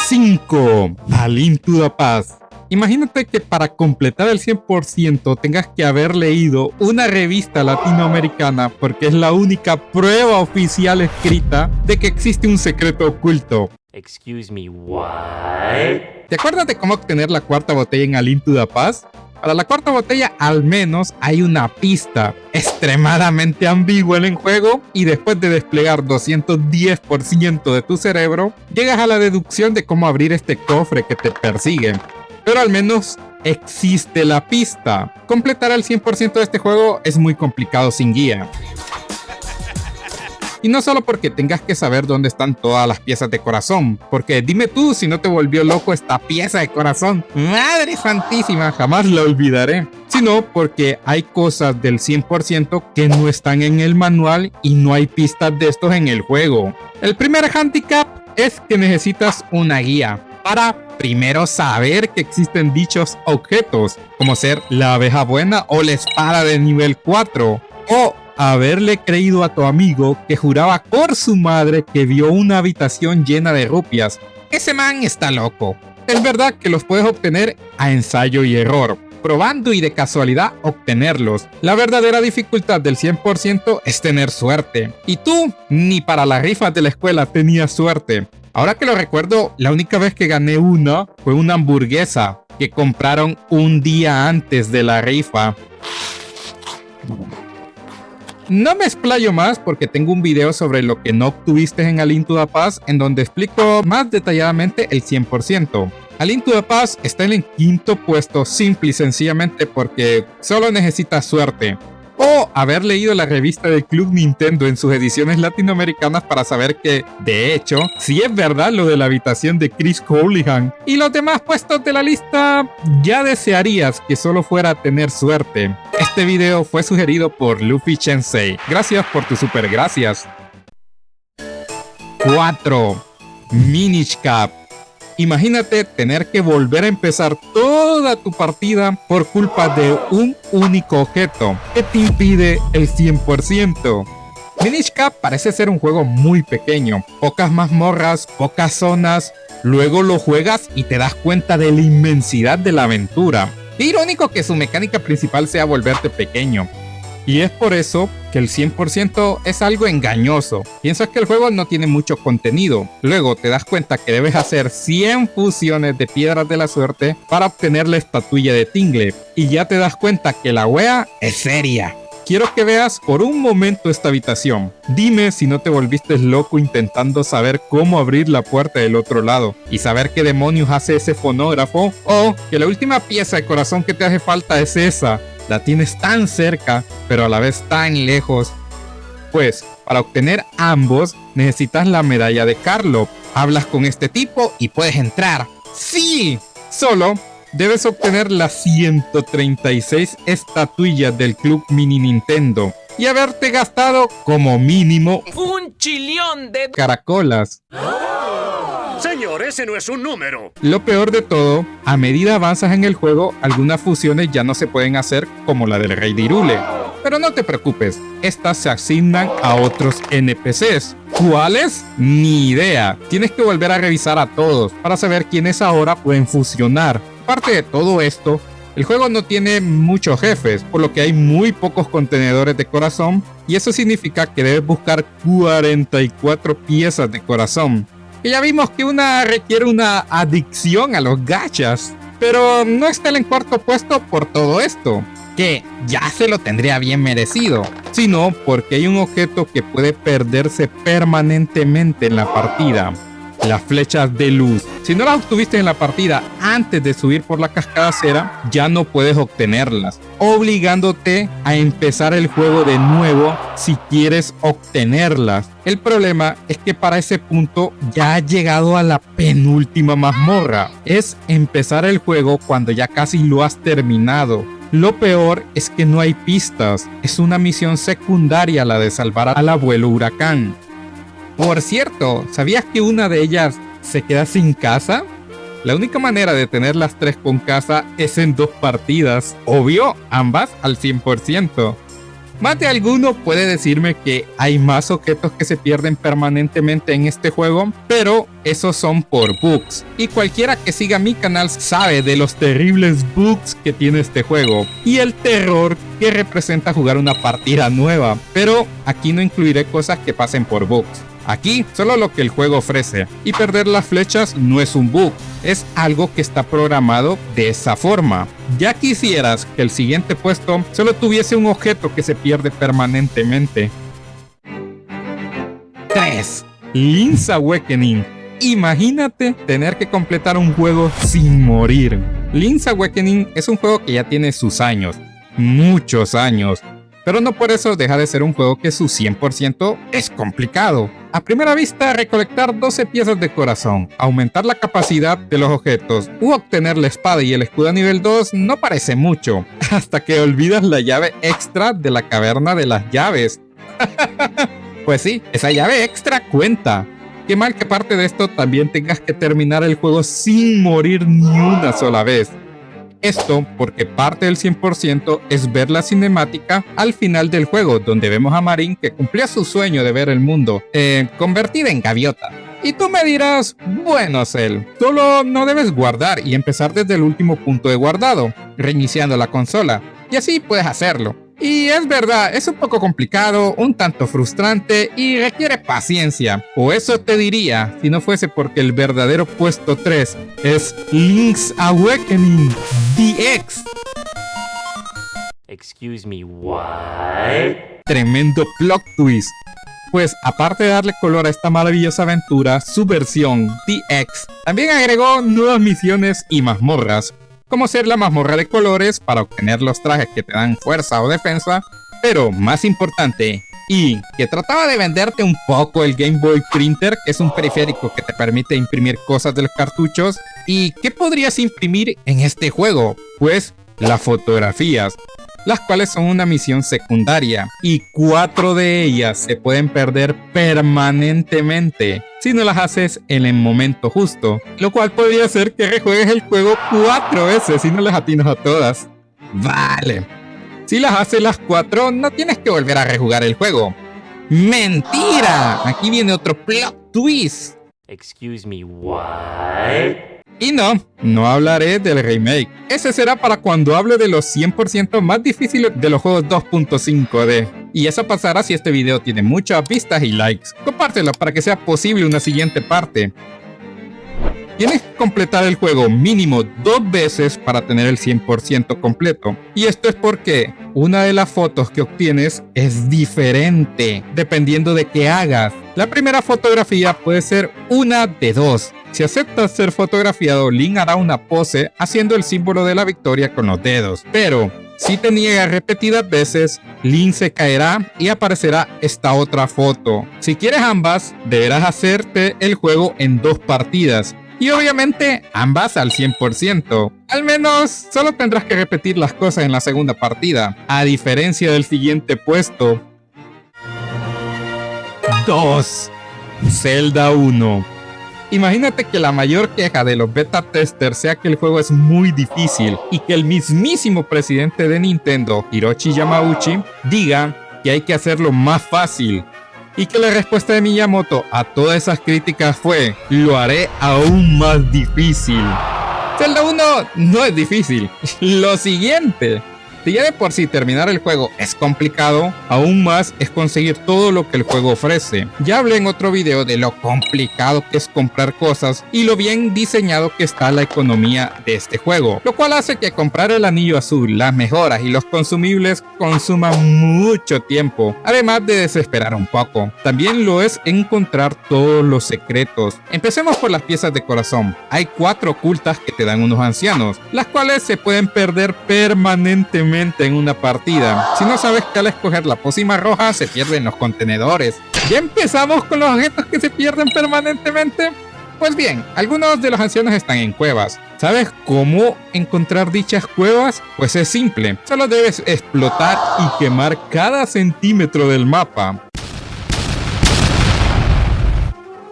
5. A Link to the Past. Imagínate que para completar el 100% tengas que haber leído una revista latinoamericana porque es la única prueba oficial escrita de que existe un secreto oculto. Excuse me, what? ¿Te acuerdas de cómo obtener la cuarta botella en A Link to the Past? Para la cuarta botella al menos hay una pista extremadamente ambigua en el juego y después de desplegar 210% de tu cerebro, llegas a la deducción de cómo abrir este cofre que te persigue. Pero al menos existe la pista. Completar el 100% de este juego es muy complicado sin guía. Y no solo porque tengas que saber dónde están todas las piezas de corazón, porque dime tú si no te volvió loco esta pieza de corazón. ¡Madre santísima! Jamás la olvidaré. Sino porque hay cosas del 100% que no están en el manual y no hay pistas de estos en el juego. El primer handicap es que necesitas una guía para primero saber que existen dichos objetos, como ser la abeja buena o la espada de nivel 4, o haberle creído a tu amigo que juraba por su madre que vio una habitación llena de rupias. Ese man está loco. Es verdad que los puedes obtener a ensayo y error, probando y de casualidad obtenerlos. La verdadera dificultad del 100% es tener suerte. Y tú, ni para las rifas de la escuela tenías suerte. Ahora que lo recuerdo, la única vez que gané una fue una hamburguesa que compraron un día antes de la rifa. No me explayo más porque tengo un video sobre lo que no obtuviste en A Link to the Past en donde explico más detalladamente el 100%. A Link to the Past está en el quinto puesto simple y sencillamente porque solo necesitas suerte. O haber leído la revista del Club Nintendo en sus ediciones latinoamericanas para saber que, de hecho, sí es verdad lo de la habitación de Chris Houlihan. Y los demás puestos de la lista ya desearías que solo fuera a tener suerte. Este video fue sugerido por Luffy Sensei. Gracias por tu super gracias. 4. Minish Cap. Imagínate tener que volver a empezar toda tu partida por culpa de un único objeto que te impide el 100%. Minish Cap parece ser un juego muy pequeño, pocas mazmorras, pocas zonas, luego lo juegas y te das cuenta de la inmensidad de la aventura. Qué irónico que su mecánica principal sea volverte pequeño. Y es por eso que el 100% es algo engañoso. Piensas que el juego no tiene mucho contenido. Luego te das cuenta que debes hacer 100 fusiones de piedras de la suerte para obtener la estatuilla de Tingle. Y ya te das cuenta que la wea es seria. Quiero que veas por un momento esta habitación. Dime si no te volviste loco intentando saber cómo abrir la puerta del otro lado y saber qué demonios hace ese fonógrafo, o que la última pieza de corazón que te hace falta es esa. La tienes tan cerca, pero a la vez tan lejos. Pues, para obtener ambos, necesitas la medalla de Karlov. Hablas con este tipo y puedes entrar. ¡Sí! Solo debes obtener las 136 estatuillas del Club Mini Nintendo y haberte gastado como mínimo ¡Un chillón de caracolas. Señor, ese no es un número. Lo peor de todo, a medida avanzas en el juego, algunas fusiones ya no se pueden hacer como la del Rey de Hyrule. Pero no te preocupes, estas se asignan a otros NPCs. ¿Cuáles? Ni idea. Tienes que volver a revisar a todos para saber quiénes ahora pueden fusionar. Aparte de todo esto, el juego no tiene muchos jefes, por lo que hay muy pocos contenedores de corazón, y eso significa que debes buscar 44 piezas de corazón. Que ya vimos que una requiere una adicción a los gachas, pero no está en cuarto puesto por todo esto, que ya se lo tendría bien merecido, sino porque hay un objeto que puede perderse permanentemente en la partida. Las flechas de luz. Si no las obtuviste en la partida antes de subir por la cascada, ya no puedes obtenerlas, obligándote a empezar el juego de nuevo si quieres obtenerlas. El problema es que para ese punto ya has llegado a la penúltima mazmorra. Es empezar el juego cuando ya casi lo has terminado. Lo peor es que no hay pistas. Es una misión secundaria la de salvar al abuelo huracán. Por cierto, ¿sabías que una de ellas se queda sin casa? La única manera de tener las 3 con casa es en 2 partidas. Obvio, ambas al 100%. Más de alguno puede decirme que hay más objetos que se pierden permanentemente en este juego, pero esos son por bugs. Y cualquiera que siga mi canal sabe de los terribles bugs que tiene este juego y el terror que representa jugar una partida nueva. Pero aquí no incluiré cosas que pasen por bugs. Aquí solo lo que el juego ofrece, y perder las flechas no es un bug, es algo que está programado de esa forma. Ya quisieras que el siguiente puesto solo tuviese un objeto que se pierde permanentemente. 3. Link's Awakening. Imagínate tener que completar un juego sin morir. Link's Awakening es un juego que ya tiene sus años, muchos años. Pero no por eso deja de ser un juego que su 100% es complicado. A primera vista, recolectar 12 piezas de corazón, aumentar la capacidad de los objetos u obtener la espada y el escudo a nivel 2 no parece mucho, hasta que olvidas la llave extra de la caverna de las llaves. Pues sí, esa llave extra cuenta. Qué mal que parte de esto también tengas que terminar el juego sin morir ni una sola vez. Esto porque parte del 100% es ver la cinemática al final del juego, donde vemos a Marine que cumplía su sueño de ver el mundo, convertida en gaviota. Y tú me dirás, bueno Cell, solo no debes guardar y empezar desde el último punto de guardado, reiniciando la consola, y así puedes hacerlo. Y es verdad, es un poco complicado, un tanto frustrante y requiere paciencia. O eso te diría, si no fuese porque el verdadero puesto 3 es Link's Awakening DX. Excuse me, what? Tremendo plot twist. Pues aparte de darle color a esta maravillosa aventura, su versión DX también agregó nuevas misiones y mazmorras, como ser la mazmorra de colores para obtener los trajes que te dan fuerza o defensa, pero más importante, y que trataba de venderte un poco el Game Boy Printer, que es un periférico que te permite imprimir cosas de los cartuchos. ¿Y qué podrías imprimir en este juego? Pues las fotografías, las cuales son una misión secundaria, y 4 de ellas se pueden perder permanentemente si no las haces en el momento justo, lo cual podría hacer que rejuegues el juego 4 veces si no las atinas a todas. Vale, si las haces las 4 no tienes que volver a rejugar el juego. ¡Mentira! Aquí viene otro plot twist. Excuse me, what? Y no hablaré del remake. Ese será para cuando hable de los 100% más difíciles de los juegos 2.5D. Y eso pasará si este video tiene muchas vistas y likes. Compártelo para que sea posible una siguiente parte. Tienes que completar el juego mínimo 2 veces para tener el 100% completo. Y esto es porque una de las fotos que obtienes es diferente, dependiendo de qué hagas. La primera fotografía puede ser una de 2. Si aceptas ser fotografiado, Link hará una pose haciendo el símbolo de la victoria con los dedos. Pero si te niegas repetidas veces, Link se caerá y aparecerá esta otra foto. Si quieres ambas, deberás hacerte el juego en 2 partidas. Y obviamente ambas al 100%. Al menos solo tendrás que repetir las cosas en la segunda partida, a diferencia del siguiente puesto. 2. Zelda 1. Imagínate que la mayor queja de los beta testers sea que el juego es muy difícil y que el mismísimo presidente de Nintendo, Hiroshi Yamauchi, diga que hay que hacerlo más fácil. Y que la respuesta de Miyamoto a todas esas críticas fue: lo haré aún más difícil. Zelda 1 no es difícil. Lo siguiente. Si ya de por sí terminar el juego es complicado, aún más es conseguir todo lo que el juego ofrece. Ya hablé en otro video de lo complicado que es comprar cosas y lo bien diseñado que está la economía de este juego, lo cual hace que comprar el anillo azul, las mejoras y los consumibles consuman mucho tiempo, además de desesperar un poco. También lo es encontrar todos los secretos. Empecemos por las piezas de corazón. Hay 4 ocultas que te dan unos ancianos, las cuales se pueden perder permanentemente en una partida. Si no sabes que al escoger la pócima roja se pierden los contenedores. ¿Ya empezamos con los objetos que se pierden permanentemente? Pues bien, algunos de los ancianos están en cuevas. ¿Sabes cómo encontrar dichas cuevas? Pues es simple, solo debes explotar y quemar cada centímetro del mapa.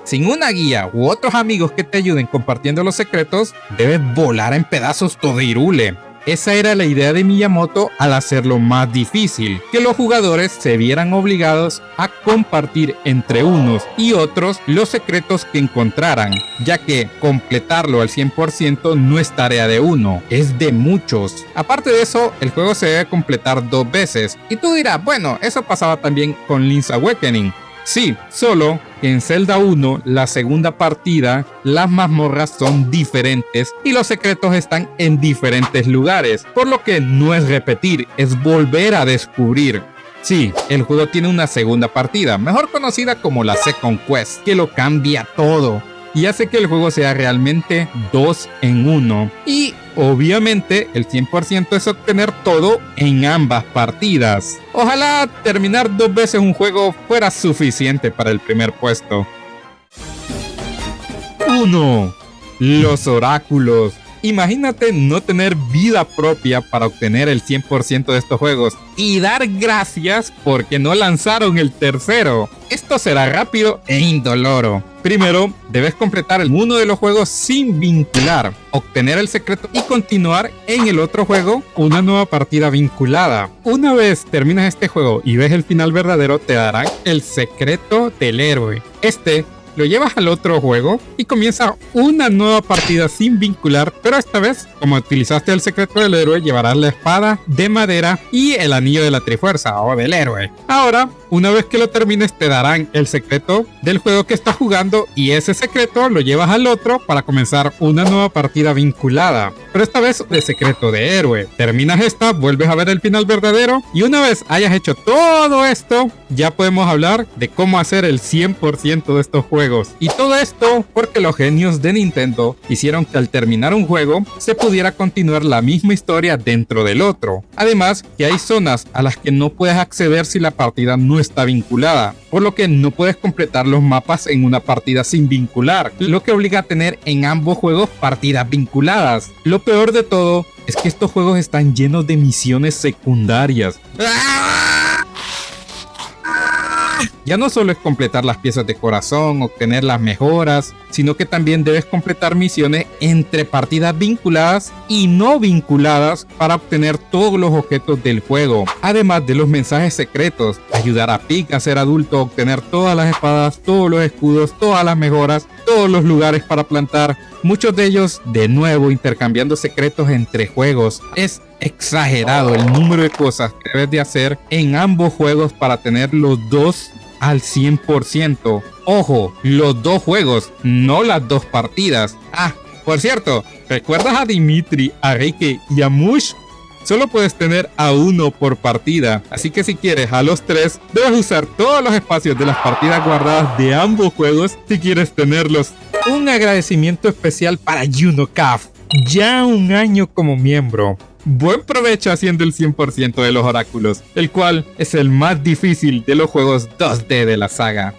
Sin una guía u otros amigos que te ayuden compartiendo los secretos, debes volar en pedazos todo Hyrule. esa era la idea de Miyamoto al hacerlo más difícil, que los jugadores se vieran obligados a compartir entre unos y otros los secretos que encontraran, ya que completarlo al 100% no es tarea de uno, es de muchos. Aparte de eso, el juego se debe completar 2 veces, y tú dirás, bueno, eso pasaba también con Link's Awakening. Sí, solo que en Zelda 1, la segunda partida, las mazmorras son diferentes y los secretos están en diferentes lugares, por lo que no es repetir, es volver a descubrir. Sí, el juego tiene una segunda partida, mejor conocida como la Second Quest, que lo cambia todo y hace que el juego sea realmente 2 en 1. Y obviamente el 100% es obtener todo en ambas partidas. Ojalá terminar 2 veces un juego fuera suficiente para el primer puesto. 1. Los oráculos. Imagínate no tener vida propia para obtener el 100% de estos juegos y dar gracias porque no lanzaron el tercero. Esto será rápido e indoloro. Primero, debes completar uno de los juegos sin vincular, obtener el secreto y continuar en el otro juego una nueva partida vinculada. Una vez terminas este juego y ves el final verdadero, te darán el secreto del héroe. Lo llevas al otro juego y comienza una nueva partida sin vincular, pero esta vez, como utilizaste el secreto del héroe, llevarás la espada de madera y el anillo de la trifuerza o del héroe. Ahora, una vez que lo termines, te darán el secreto del juego que estás jugando y ese secreto lo llevas al otro para comenzar una nueva partida vinculada, pero esta vez de secreto de héroe. Terminas esta, vuelves a ver el final verdadero y una vez hayas hecho todo esto, ya podemos hablar de cómo hacer el 100% de estos juegos. Y todo esto porque los genios de Nintendo hicieron que al terminar un juego se pudiera continuar la misma historia dentro del otro. Además que hay zonas a las que no puedes acceder si la partida no está vinculada, por lo que no puedes completar los mapas en una partida sin vincular, lo que obliga a tener en ambos juegos partidas vinculadas. Lo peor de todo es que estos juegos están llenos de misiones secundarias. Ya no solo es completar las piezas de corazón, obtener las mejoras, sino que también debes completar misiones entre partidas vinculadas y no vinculadas para obtener todos los objetos del juego. Además de los mensajes secretos, ayudar a Pig a ser adulto, obtener todas las espadas, todos los escudos, todas las mejoras, todos los lugares para plantar, muchos de ellos de nuevo intercambiando secretos entre juegos. Es exagerado el número de cosas que debes de hacer en ambos juegos para tener los dos al 100%. Ojo, los 2 juegos, no las 2 partidas. Por cierto, ¿recuerdas a Dimitri, a Rike y a Mush? Solo puedes tener a uno por partida, así que si quieres a los 3, debes usar todos los espacios de las partidas guardadas de ambos juegos si quieres tenerlos. Un agradecimiento especial para YunoCaf, ya 1 año como miembro. Buen provecho haciendo el 100% de los oráculos, el cual es el más difícil de los juegos 2D de la saga.